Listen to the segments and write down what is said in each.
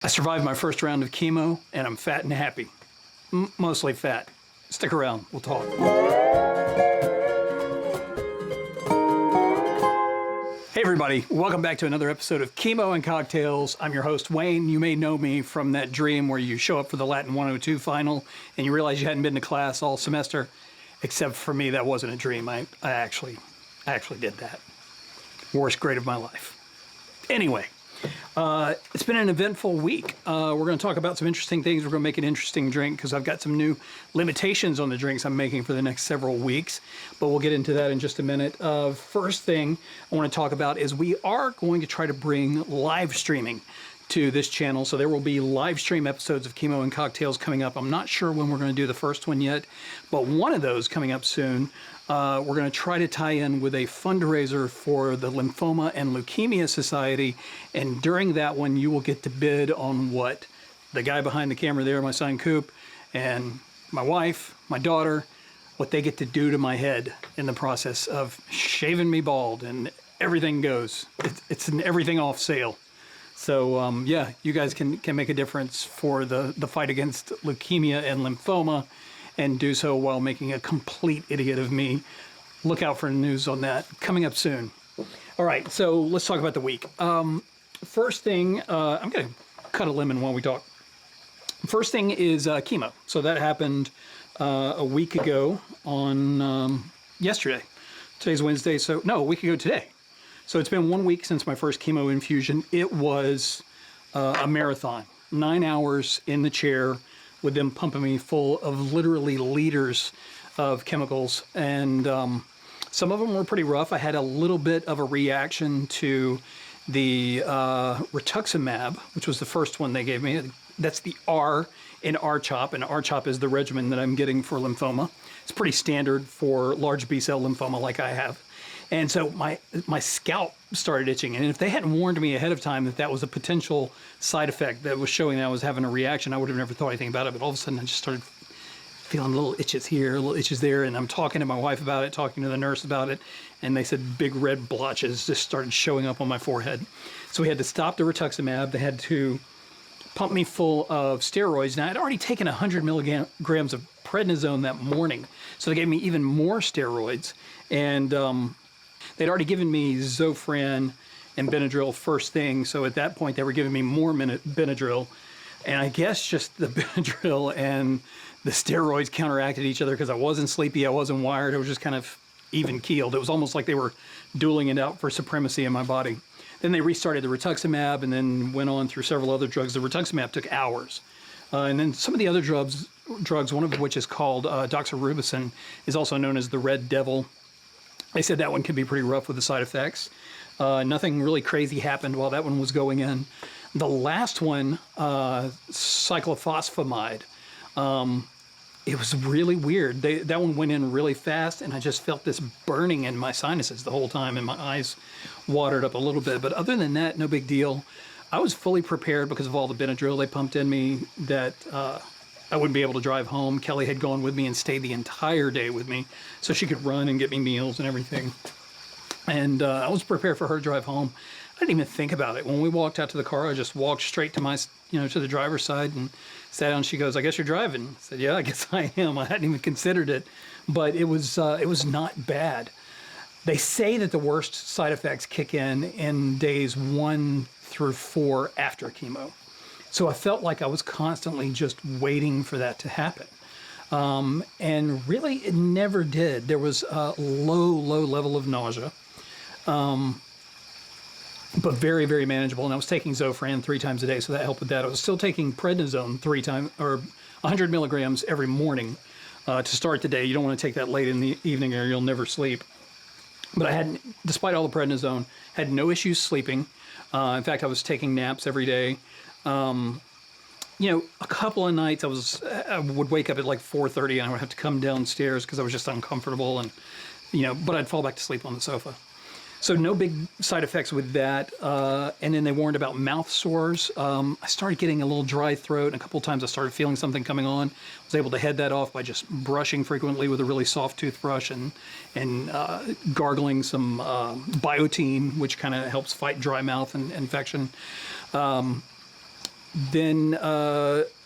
I survived my first round of chemo, and I'm fat and happy. Mostly fat. Stick around, we'll talk. Hey everybody, welcome back to another episode of Chemo and Cocktails. I'm your host, Wayne. You may know me from that dream where you show up for the Latin 102 final and you realize you hadn't been to class all semester. Except for me, that wasn't a dream. I actually did that. Worst grade of my life. Anyway. It's been an eventful week. We're going to talk about some interesting things. We're going to make an interesting drink because I've got some new limitations on the drinks I'm making for the next several weeks, but we'll get into that in just a minute. First thing I want to talk about is we are going to try to bring live streaming to this channel. So there will be live stream episodes of Chemo and Cocktails coming up. I'm not sure when we're going to do the first one yet, but one of those coming up soon. We're going to try to tie in with a fundraiser for the Lymphoma and Leukemia Society. And during that one, you will get to bid on what the guy behind the camera there, my son Coop, and my wife, my daughter, what they get to do to my head in the process of shaving me bald, and everything goes. It's an everything off sale. So yeah, you guys can make a difference for the fight against leukemia and lymphoma, and do so while making a complete idiot of me. Look out for news on that coming up soon. All right, so let's talk about the week. First thing, I'm gonna cut a lemon while we talk. First thing is chemo. So that happened a week ago on yesterday. Today's Wednesday, so no, a week ago today. So it's been 1 week since my first chemo infusion. It was a marathon, 9 hours in the chair with them pumping me full of literally liters of chemicals. And some of them were pretty rough. I had a little bit of a reaction to the rituximab, which was the first one they gave me. That's the R in R-CHOP, and R-CHOP is the regimen that I'm getting for lymphoma. It's pretty standard for large B-cell lymphoma like I have. And so my scalp started itching. And if they hadn't warned me ahead of time that that was a potential side effect that was showing that I was having a reaction, I would have never thought anything about it. But all of a sudden, I just started feeling little itches here, little itches there. And I'm talking to my wife about it, talking to the nurse about it. And they said big red blotches just started showing up on my forehead. So we had to stop the rituximab. They had to pump me full of steroids. Now, I'd already taken 100 milligrams of prednisone that morning. So they gave me even more steroids. And they'd already given me Zofran and Benadryl first thing, so at that point they were giving me more Benadryl, and I guess just the Benadryl and the steroids counteracted each other because I wasn't sleepy, I wasn't wired, I was just kind of even-keeled. It was almost like they were dueling it out for supremacy in my body. Then they restarted the rituximab and then went on through several other drugs. The rituximab took hours. And then some of the other drugs, one of which is called doxorubicin, is also known as the Red Devil. They said that one could be pretty rough with the side effects. Nothing really crazy happened while that one was going in. The last one, cyclophosphamide, it was really weird. That one went in really fast, and I just felt this burning in my sinuses the whole time, and my eyes watered up a little bit. But other than that, no big deal. I was fully prepared because of all the Benadryl they pumped in me that I wouldn't be able to drive home. Kelly had gone with me and stayed the entire day with me so she could run and get me meals and everything. And I was prepared for her to drive home. I didn't even think about it. When we walked out to the car, I just walked straight to to the driver's side and sat down. She goes, "I guess you're driving." I said, "Yeah, I guess I am." I hadn't even considered it, but it was not bad. They say that the worst side effects kick in days 1 through 4 after chemo. So I felt like I was constantly just waiting for that to happen. And really, it never did. There was a low level of nausea, but very, very manageable. And I was taking Zofran 3 times a day, so that helped with that. I was still taking prednisone 100 milligrams every morning to start the day. You don't want to take that late in the evening or you'll never sleep. But I had, despite all the prednisone, had no issues sleeping. In fact, I was taking naps every day. A couple of nights I would wake up at like 4:30 and I would have to come downstairs because I was just uncomfortable, and but I'd fall back to sleep on the sofa. So no big side effects with that. And then they warned about mouth sores. I started getting a little dry throat, and a couple of times I started feeling something coming on. I was able to head that off by just brushing frequently with a really soft toothbrush and gargling some Biotine, which kind of helps fight dry mouth and infection. Then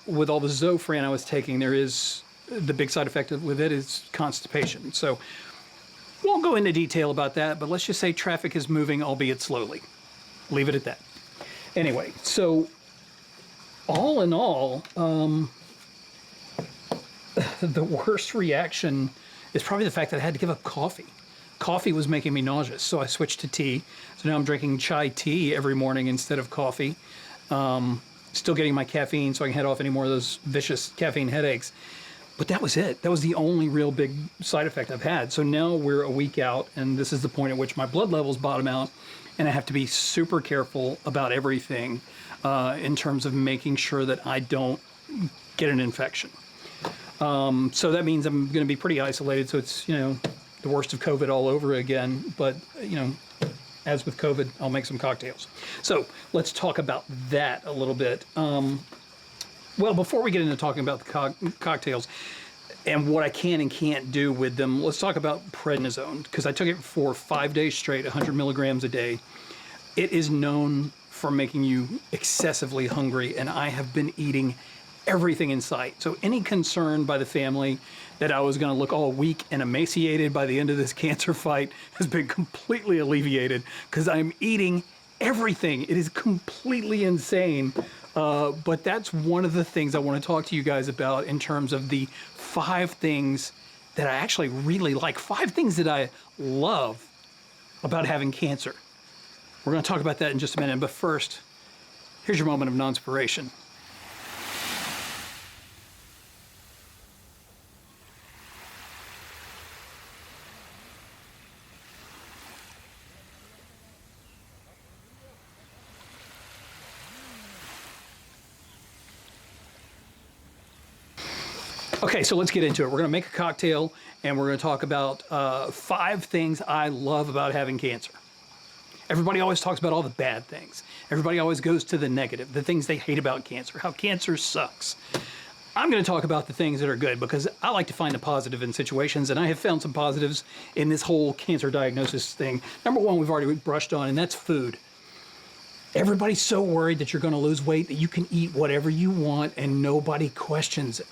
with all the Zofran I was taking, there is the big side effect with it is constipation. So won't go into detail about that, but let's just say traffic is moving, albeit slowly. Leave it at that. Anyway, so all in all, the worst reaction is probably the fact that I had to give up coffee. Coffee was making me nauseous, so I switched to tea. So now I'm drinking chai tea every morning instead of coffee. Still getting my caffeine so I can head off any more of those vicious caffeine headaches. But that was it. That was the only real big side effect I've had. So now we're a week out, and this is the point at which my blood levels bottom out, and I have to be super careful about everything in terms of making sure that I don't get an infection. So that means I'm going to be pretty isolated. So it's, the worst of COVID all over again. But, as with COVID, I'll make some cocktails. So let's talk about that a little bit. Well, before we get into talking about the cocktails and what I can and can't do with them, let's talk about prednisone, because I took it for 5 days straight, 100 milligrams a day. It is known for making you excessively hungry, and I have been eating everything in sight. So any concern by the family that I was going to look all weak and emaciated by the end of this cancer fight has been completely alleviated, because I'm eating everything. It is completely insane. But that's one of the things I want to talk to you guys about in terms of the 5 things that I actually really like, 5 things that I love about having cancer. We're going to talk about that in just a minute, but first, here's your moment of non-inspiration. Okay, so let's get into it. We're going to make a cocktail, and we're going to talk about 5 things I love about having cancer. Everybody always talks about all the bad things. Everybody always goes to the negative, the things they hate about cancer, how cancer sucks. I'm going to talk about the things that are good, because I like to find the positive in situations, and I have found some positives in this whole cancer diagnosis thing. Number one, we've already brushed on, and that's food. Everybody's so worried that you're going to lose weight that you can eat whatever you want, and nobody questions it.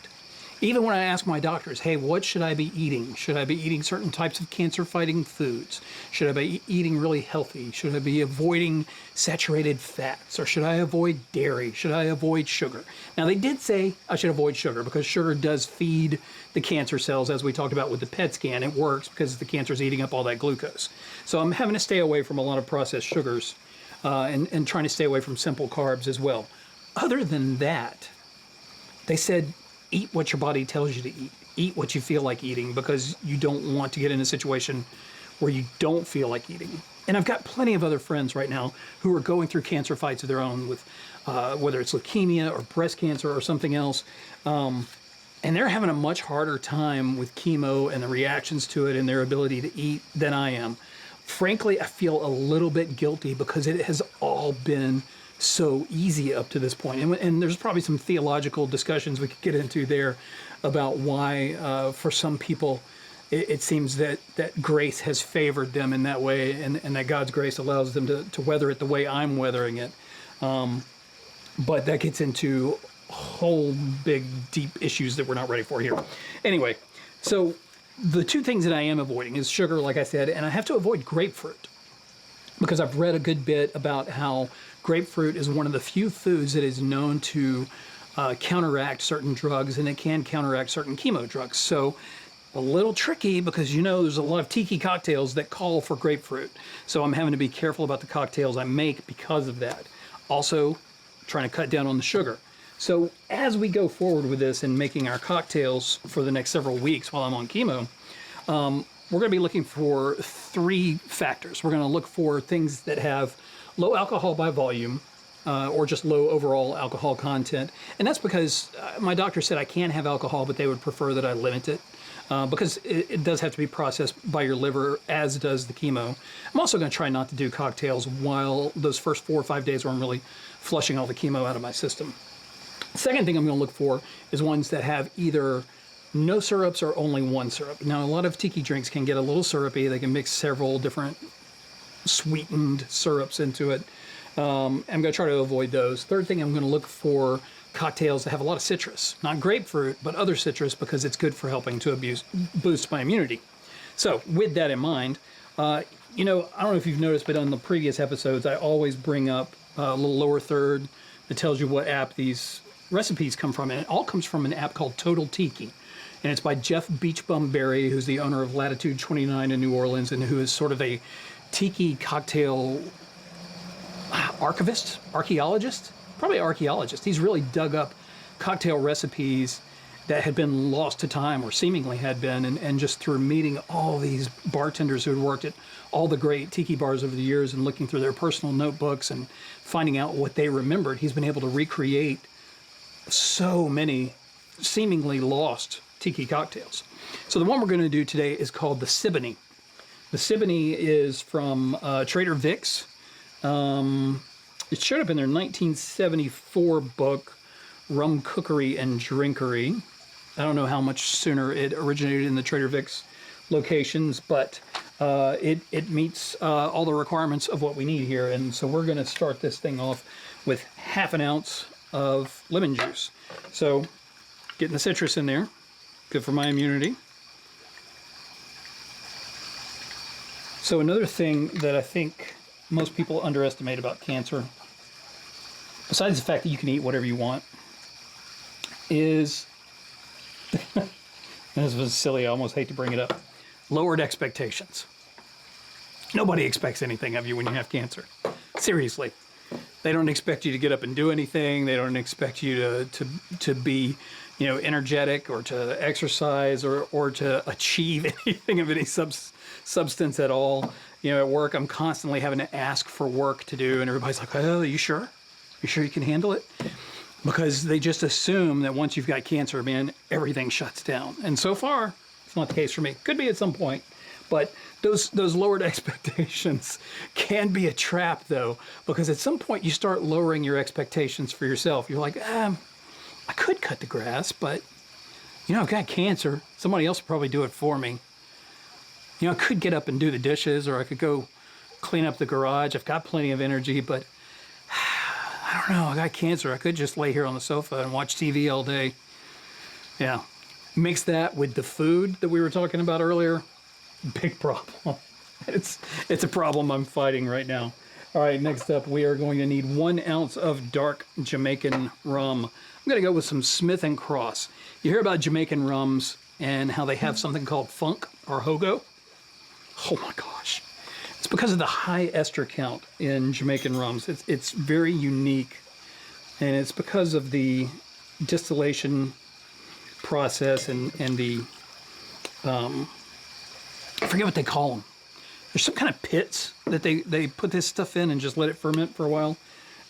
Even when I ask my doctors, hey, what should I be eating? Should I be eating certain types of cancer-fighting foods? Should I be eating really healthy? Should I be avoiding saturated fats? Or should I avoid dairy? Should I avoid sugar? Now, they did say I should avoid sugar, because sugar does feed the cancer cells, as we talked about with the PET scan. It works because the cancer is eating up all that glucose. So I'm having to stay away from a lot of processed sugars and trying to stay away from simple carbs as well. Other than that, they said, eat what your body tells you to eat. Eat what you feel like eating, because you don't want to get in a situation where you don't feel like eating. And I've got plenty of other friends right now who are going through cancer fights of their own with whether it's leukemia or breast cancer or something else. And they're having a much harder time with chemo and the reactions to it and their ability to eat than I am. Frankly, I feel a little bit guilty, because it has all been so easy up to this point. And there's probably some theological discussions we could get into there about why, for some people, it seems that grace has favored them in that way, and that God's grace allows them to weather it the way I'm weathering it. But that gets into whole big, deep issues that we're not ready for here. Anyway, so the 2 things that I am avoiding is sugar, like I said, and I have to avoid grapefruit, because I've read a good bit about how grapefruit is one of the few foods that is known to counteract certain drugs, and it can counteract certain chemo drugs. So a little tricky, because there's a lot of TIKI cocktails that call for grapefruit. So I'm having to be careful about the cocktails I make because of that. Also, trying to cut down on the sugar. So as we go forward with this and making our cocktails for the next several weeks while I'm on chemo, we're going to be looking for 3 factors. We're going to look for things that have low alcohol by volume, or just low overall alcohol content. And that's because my doctor said I can have alcohol, but they would prefer that I limit it, because it does have to be processed by your liver, as does the chemo. I'm also going to try not to do cocktails while those first 4 or 5 days where I'm really flushing all the chemo out of my system. The second thing I'm going to look for is ones that have either no syrups or only 1 syrup. Now, a lot of tiki drinks can get a little syrupy. They can mix several different sweetened syrups into it. I'm going to try to avoid those. Third thing, I'm going to look for cocktails that have a lot of citrus. Not grapefruit, but other citrus, because it's good for helping to boost my immunity. So with that in mind, I don't know if you've noticed, but on the previous episodes, I always bring up a little lower third that tells you what app these recipes come from. And it all comes from an app called Total TIKI. And it's by Jeff BEACHBUM Berry, who's the owner of Latitude 29 in New Orleans, and who is sort of a tiki cocktail archaeologist. He's really dug up cocktail recipes that had been lost to time, or seemingly had been, and just through meeting all these bartenders who had worked at all the great tiki bars over the years and looking through their personal notebooks and finding out what they remembered, he's been able to recreate so many seemingly lost tiki cocktails. So the one we're going to do today is called the Siboney. The Siboney is from Trader Vic's. It showed up in their 1974 book, Rum Cookery and Drinkery. I don't know how much sooner it originated in the Trader Vic's locations, but it meets all the requirements of what we need here. And so we're going to start this thing off with half an ounce of lemon juice. So getting the citrus in there, good for my immunity. So another thing that I think most people underestimate about cancer, besides the fact that you can eat whatever you want, is, this was silly, I almost hate to bring it up, lowered expectations. Nobody expects anything of you when you have cancer. Seriously. They don't expect you to get up and do anything. They don't expect you to be, energetic, or to exercise, or to achieve anything of any substance at all. At work, I'm constantly having to ask for work to do, and everybody's like, "Oh, are you sure? You sure you can handle it?" Because they just assume that once you've got cancer, man, everything shuts down. And so far, it's not the case for me. Could be at some point. But those lowered expectations can be a trap, though, because at some point you start lowering your expectations for yourself. You're like, I could cut the grass, but, I've got cancer. Somebody else will probably do it for me. I could get up and do the dishes, or I could go clean up the garage. I've got plenty of energy, but I don't know. I got cancer. I could just lay here on the sofa and watch TV all day. Yeah. Mix that with the food that we were talking about earlier. Big problem. It's a problem I'm fighting right now. All right, next up, we are going to need 1 ounce of dark Jamaican rum. I'm going to go with some Smith & Cross. You hear about Jamaican rums and how they have something called funk or hogo? Oh my gosh. It's because of the high ester count in Jamaican rums. It's very unique, and it's because of the distillation process and the, I forget what they call them. There's some kind of pits that they put this stuff in and just let it ferment for a while.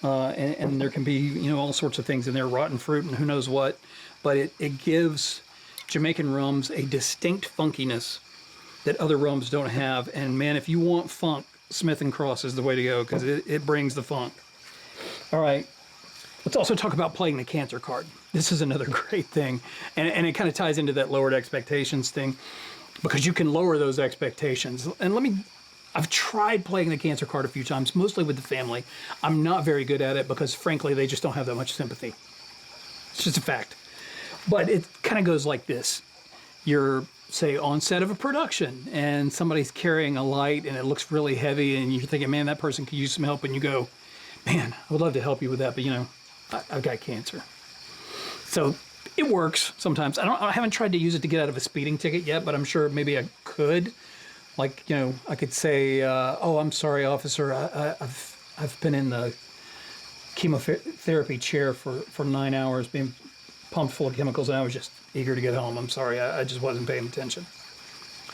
And there can be, all sorts of things in there, rotten fruit and who knows what. But it gives Jamaican rums a distinct funkiness that other rums don't have. And man, if you want funk, Smith & Cross is the way to go, because it brings the funk. All right, let's also talk about playing the cancer card. This is another great thing. And it kind of ties into that lowered expectations thing, because you can lower those expectations. And I've tried playing the cancer card a few times, mostly with the family. I'm not very good at it because, frankly, they just don't have that much sympathy. It's just a fact. But it kind of goes like this. You're, say, on set of a production, and somebody's carrying a light, and it looks really heavy, and you're thinking, man, that person could use some help, and you go, man, I would love to help you with that, but, I've got cancer. So it works sometimes. I haven't tried to use it to get out of a speeding ticket yet, but I'm sure maybe I could. Like, I could say, oh, I'm sorry, officer, I've been in the chemotherapy chair for 9 hours being pumped full of chemicals, and I was just eager to get home. I'm sorry, I just wasn't paying attention.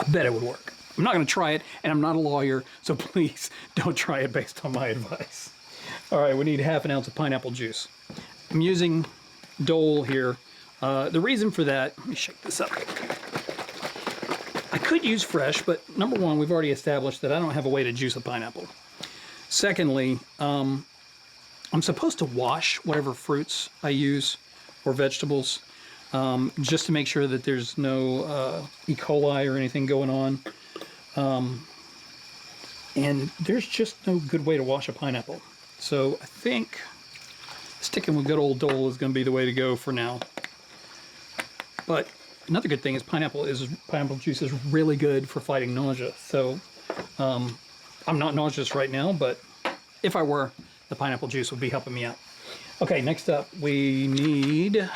I bet it would work. I'm not going to try it, and I'm not a lawyer, so please don't try it based on my advice. All right, we need half an ounce of pineapple juice. I'm using Dole here. The reason for that, let me shake this up. I could use fresh, but number one, we've already established that I don't have a way to juice a pineapple. Secondly, I'm supposed to wash whatever fruits I use or vegetables, just to make sure that there's no E. coli or anything going on. And there's just no good way to wash a pineapple. So I think sticking with good old Dole is going to be the way to go for now. But another good thing is pineapple juice is really good for fighting nausea. So I'm not nauseous right now, but if I were, the pineapple juice would be helping me out. Okay, next up we need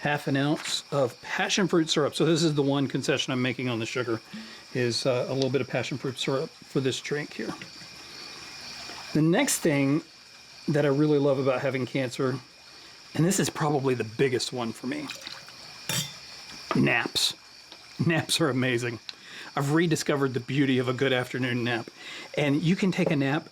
half an ounce of passion fruit syrup. So this is the one concession I'm making on the sugar, is a little bit of passion fruit syrup for this drink here. The next thing that I really love about having cancer, and this is probably the biggest one for me, naps. Naps are amazing. I've rediscovered the beauty of a good afternoon nap. And you can take a nap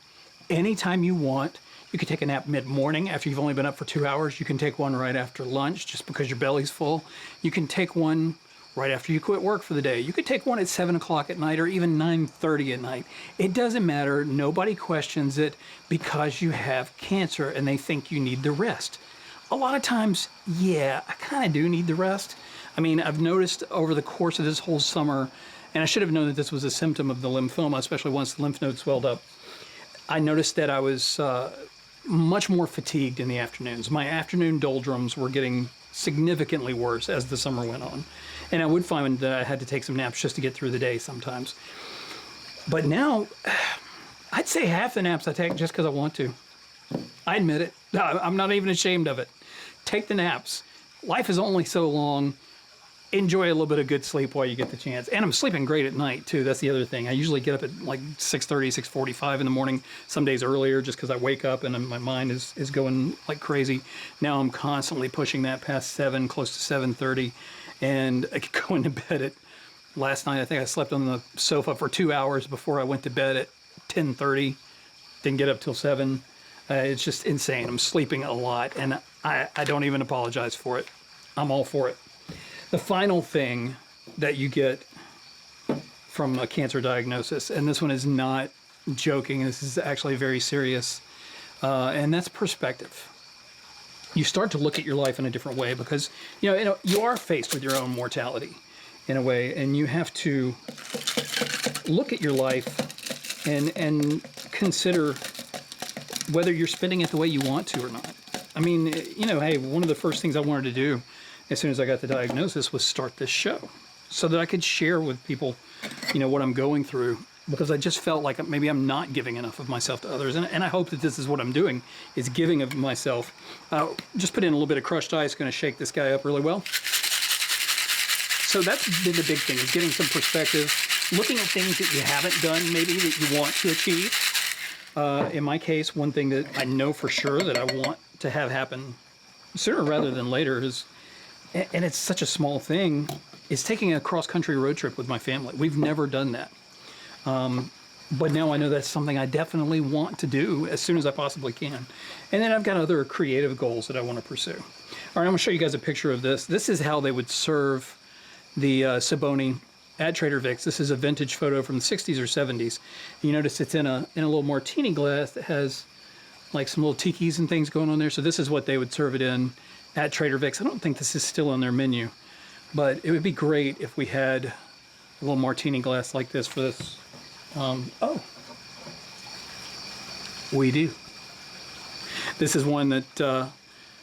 anytime you want. You can take a nap mid-morning after you've only been up for 2 hours. You can take one right after lunch just because your belly's full. You can take one right after you quit work for the day. You could take one at 7 o'clock at night or even 9:30 at night. It doesn't matter. Nobody questions it because you have cancer and they think you need the rest. A lot of times, yeah, I kind of do need the rest. I mean, I've noticed over the course of this whole summer, and I should have known that this was a symptom of the lymphoma, especially once the lymph nodes swelled up. I noticed that I was much more fatigued in the afternoons. My afternoon doldrums were getting significantly worse as the summer went on. And I would find that I had to take some naps just to get through the day sometimes. But now, I'd say half the naps I take just because I want to. I admit it. I'm not even ashamed of it. Take the naps. Life is only so long. Enjoy a little bit of good sleep while you get the chance. And I'm sleeping great at night, too. That's the other thing. I usually get up at like 6:30, 6:45 in the morning, some days earlier, just because I wake up and my mind is going like crazy. Now I'm constantly pushing that past 7, close to 7:30. And I could go into bed at, last night, I think I slept on the sofa for 2 hours before I went to bed at 10:30. Didn't get up till 7. It's just insane. I'm sleeping a lot, and I don't even apologize for it. I'm all for it. The final thing that you get from a cancer diagnosis, and this one is not joking, this is actually very serious, and that's perspective. You start to look at your life in a different way because, you know, you are faced with your own mortality in a way, and you have to look at your life and consider whether you're spending it the way you want to or not. I mean, you know, hey, one of the first things I wanted to do as soon as I got the diagnosis was start this show so that I could share with people, you know, what I'm going through, because I just felt like maybe I'm not giving enough of myself to others. And I hope that this is what I'm doing, is giving of myself. Just put in a little bit of crushed ice, going to shake this guy up really well. So that's been the big thing, is getting some perspective, looking at things that you haven't done maybe that you want to achieve. In my case, one thing that I know for sure that I want to have happen sooner rather than later is, and it's such a small thing, is taking a cross-country road trip with my family. We've never done that. But now I know that's something I definitely want to do as soon as I possibly can. And then I've got other creative goals that I want to pursue. All right, I'm going to show you guys a picture of this. This is how they would serve the Siboney at Trader Vic's. This is a vintage photo from the 60s or 70s. You notice it's in a little martini glass that has like some little tikis and things going on there. So this is what they would serve it in at Trader Vic's. I don't think this is still on their menu, but it would be great if we had a little martini glass like this for this. Oh, we do. This is one that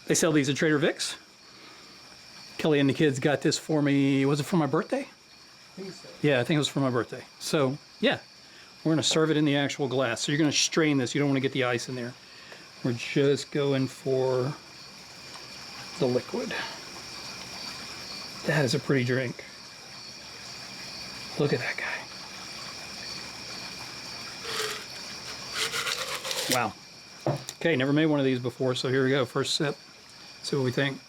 they sell these at Trader Vic's. Kelly and the kids got this for me. Was it for my birthday? I think so. Yeah, I think it was for my birthday. So yeah, we're gonna serve it in the actual glass. So you're gonna strain this. You don't want to get the ice in there. We're just going for the liquid. That is a pretty drink. Look at that guy. Wow. Okay, never made one of these before, so here we go. First sip. See what we think.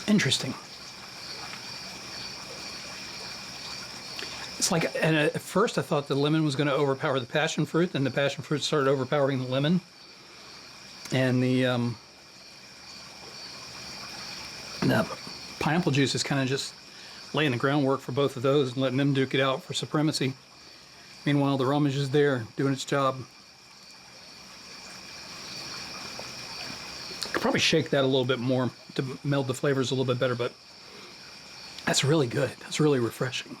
Interesting. It's like, and at first I thought the lemon was going to overpower the passion fruit, then the passion fruit started overpowering the lemon. And the pineapple juice is kind of just laying the groundwork for both of those and letting them duke it out for supremacy. Meanwhile, the rum is just there doing its job. Could probably shake that a little bit more to meld the flavors a little bit better, but That's really good. That's really refreshing.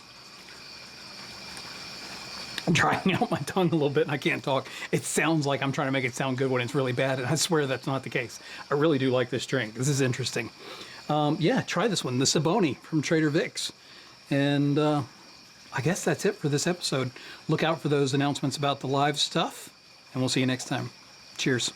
I'm drying out my tongue a little bit and I can't talk. It sounds like I'm trying to make it sound good when it's really bad, and I swear that's not the case. I really do like this drink. This is interesting. Yeah, try this one, the Siboney from Trader Vic's. And I guess that's it for this episode. Look out for those announcements about the live stuff, and we'll see you next time. Cheers.